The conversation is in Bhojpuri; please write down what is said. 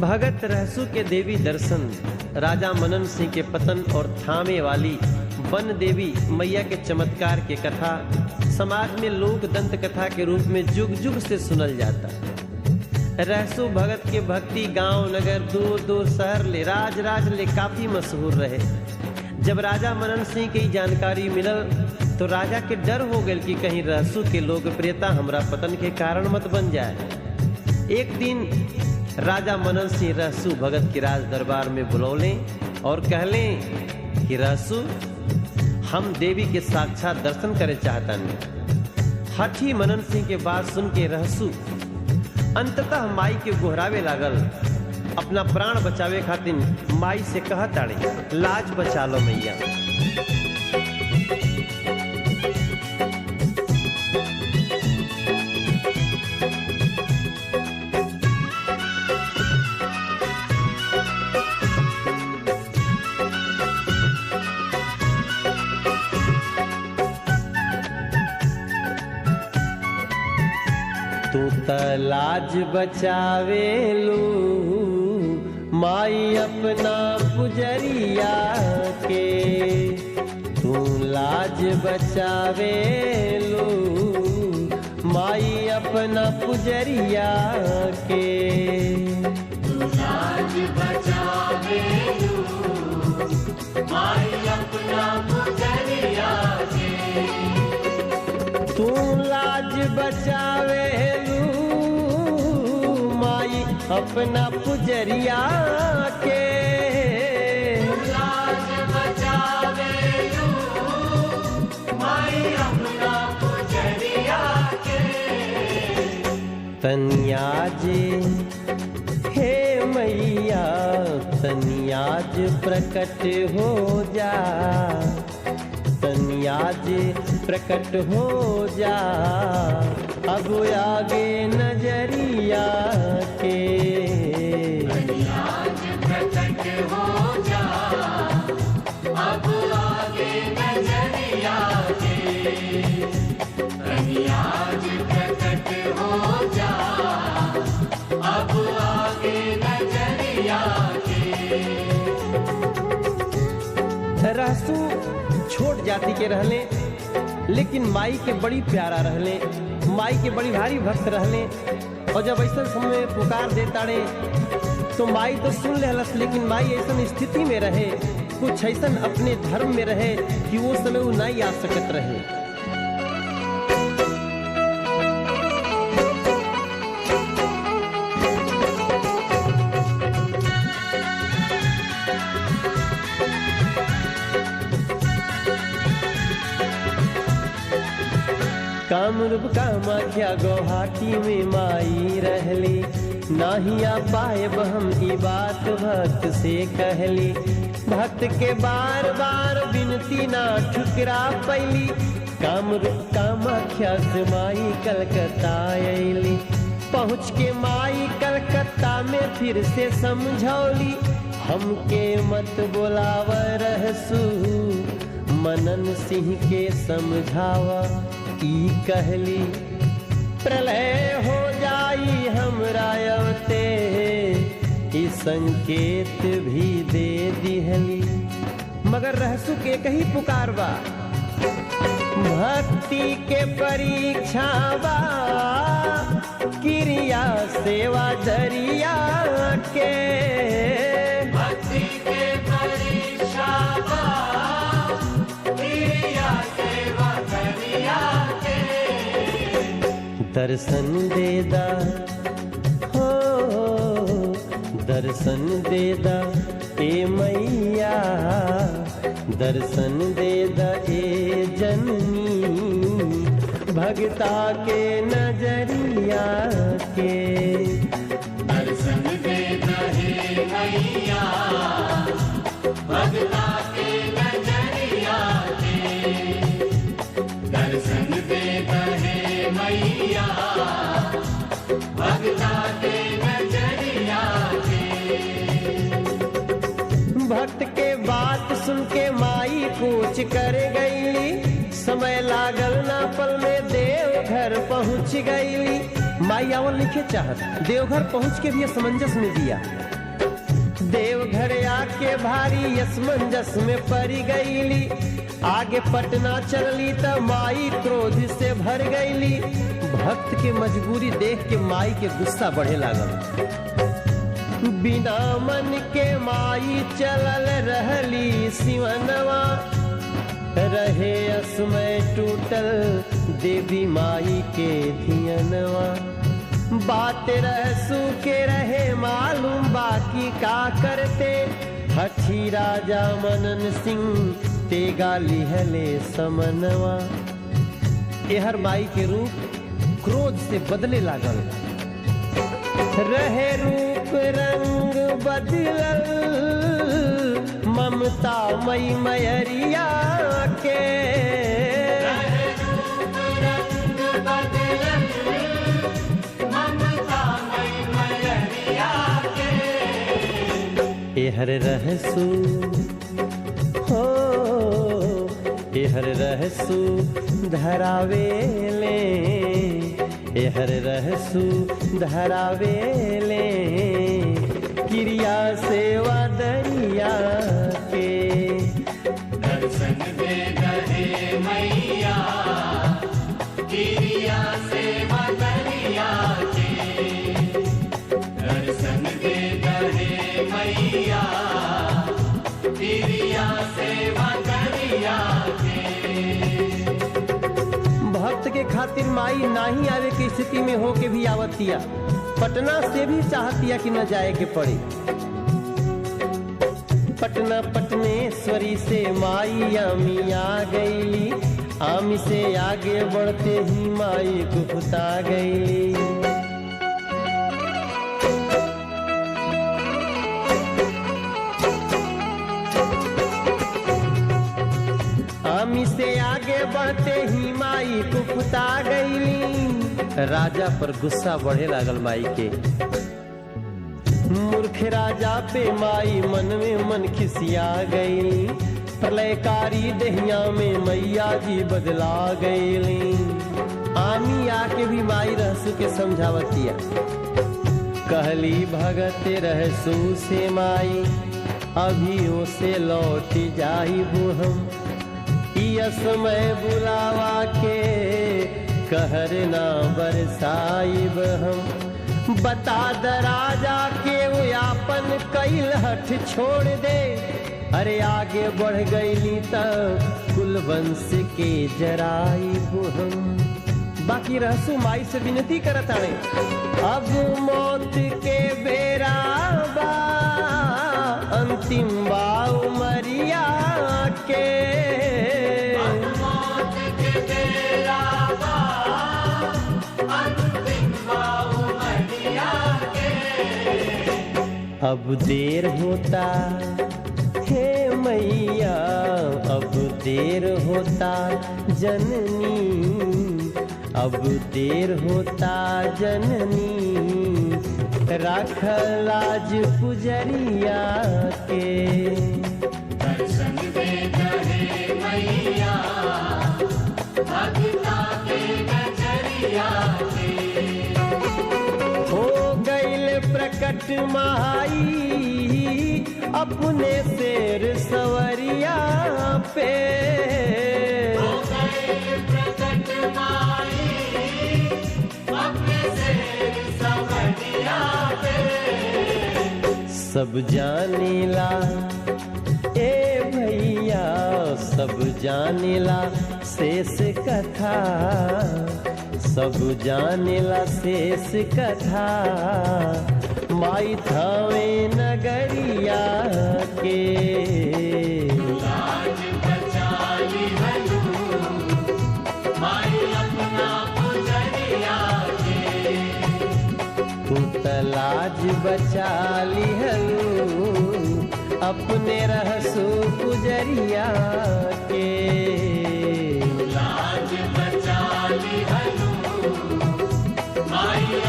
भगत रहसु के देवी दर्शन, राजा मनन सिंह के पतन और थामे वाली वन देवी मैया के चमत्कार के कथा समाज में लोक दंत कथा के रूप में जुग जुग से सुनल जाता। रहसु भगत के भक्ति गांव नगर दूर दूर शहर ले राज राज ले काफी मशहूर रहे। जब राजा मनन सिंह की जानकारी मिलल तो राजा के डर हो गए कि कहीं रहसु के लोकप्रियता हमरा पतन के कारण मत बन जाए। एक दिन राजा मनन सिंह रहसु भगत के राज दरबार में बुलौले और कहले कि रहसु हम देवी के साक्षात दर्शन करे चाहतन। हठी मनन सिंह के बात सुन के रहसु अंततः माई के गोहरावे लागल। अपना प्राण बचावे खातिर माई से कहा ताड़े, लाज बचा लो मैया। तू त लाज बचावे लू माई अपना पुजरिया के, तू लाज बचावे लू माई अपना पुजरिया के, तू लाज बचावे लू माई अपना पुजरिया के, तू लाज बचावे अपना पुजरिया के, लाज बचावे लू माई अपना पुजरिया के। तनियाज हे मैया तनियाज प्रकट हो जा, तनियाज प्रकट हो जा अब आगे नजरिया के, तनियाज प्रकट हो जा अब आगे नजरिया के, तनियाज प्रकट हो जा अब आगे नजरिया के। रहसु छोट जाति के रहले लेकिन माई के बड़ी प्यारा रहले, माई के बड़ी भारी भक्त रहले। और जब ऐसा समय पुकार देता रे तो माई तो सुन लेहलस, लेकिन माई ऐसा स्थिति में रहे, कुछ ऐसा अपने धर्म में रहे कि वो समय वो नहीं आ सकत रहे। कामरूप कामाख्या गुवाहाटी में माई रहली, नाही आ पाएब हम ई बात भक्त से कहली। भक्त के बार बार विनती ना ठुकरा पैली, कामरूप कामाख्या से माई कलकत्ता अयली। पहुँच के माई कलकत्ता में फिर से समझौली, हमके मत बुलाव रहसु मनन सिंह के समझावा। ई कहली प्रलय हो जाई हमरा अवते, ई संकेत भी दे दिहली। मगर रहसु के कही पुकार बा, भक्ति के परीक्षा बा क्रिया सेवा दरिया के, भक्ति के परीक्षा बा क्रिया सेवा दरिया के। दर्शन देदा हो दर्शन देदा ए मैया, दर्शन देदा ए जननी भगता के नजरिया के, दर्शन देदा हे मैया भगता के नजरिया के, दर्शन देदा हे मैया भगता के नजरिया के। भक्त के बात सुन के माई पूछ कर गई, समय लागल ना पल में देवघर पहुँच गई। माई आवल लिखे चाहत, देवघर पहुँच के भी असमंजस में दिया। देवघर आके भारी असमंजस में पड़ी गईली। आगे पटना चलली त माई क्रोध से भर गईली। भक्त के मजबूरी देख के माई के गुस्सा बढ़े लागल। बिना मन के माई चलल रहली सिवनवा, रहे असमय टूटल देवी माई के धियनवा। बात रहसू के रहे मालूम बाकी का करते, हठी राजा मनन सिंह तेगा लिहले समनवा। एहर माई के रूप क्रोध से बदले लागल, रहे रूप रंग बदलल ममता मई मैरिया के। रहे रूप रंग बदलल ममता मई मैरिया के। एहर रहसू हो एहर रहसू धरावेले, एहर रहसू धरावेले क्रिया सेवा दरिया के। दर्शन दे रहे मैया क्रिया सेवा दरिया के। दर्शन दे रहे मैया क्रिया सेवा दरिया के। भक्त के खातिर माई नाही आवे की स्थिति में हो के भी आवतिया। पटना से भी चाहतिया कि न जाए के पड़े। पटना पटनेश्वरी से माई आमी आ गईली। आमी से आगे बढ़ते ही माई गुफता गईली। आमी से आगे बढ़ते ही माई कुफता गईली। राजा पर गुस्सा बढ़े लागल माई के। मूर्ख राजा पे माई मन में मन खिसिया गईली। प्रलयकारी दहिया में मैया जी बदला गईली। आमी आके भी माई रहसू के समझावतिया। कहली भगत रहसू से माई, अभी उसे लौट जाई हम। समय बुलावा के कहर ना बरसाइब हम। बता द राजा के वो यापन कैल हठ छोड़ दे। अरे आगे बढ़ गईली त कुलवंश के जराइब हम। बाकी रहसू माई से विनती करत आने, अब मौत के बेरा बा अंतिम बा उमरिया के। अब देर होता हे मैया, अब देर होता जननी, अब देर होता जननी। राख लाज पुजरिया के। दर्शन दे रहे मैया भगता के नजरिया के। हो गईल प्रकट माई अपने शेर सवरिया पे। हो गए प्रकट माई अपने शेर सवरिया पे। सब जानेला ए भैया, सब जानेला शेष कथा। सब जानेला शेष कथा माई थावे नगरिया के। लाज बचा ली हलू माई अपना पुजरिया के। तू तलाज बचा लिहलू अपने रहसू पुजरिया के। लाज बचा ली हलू माई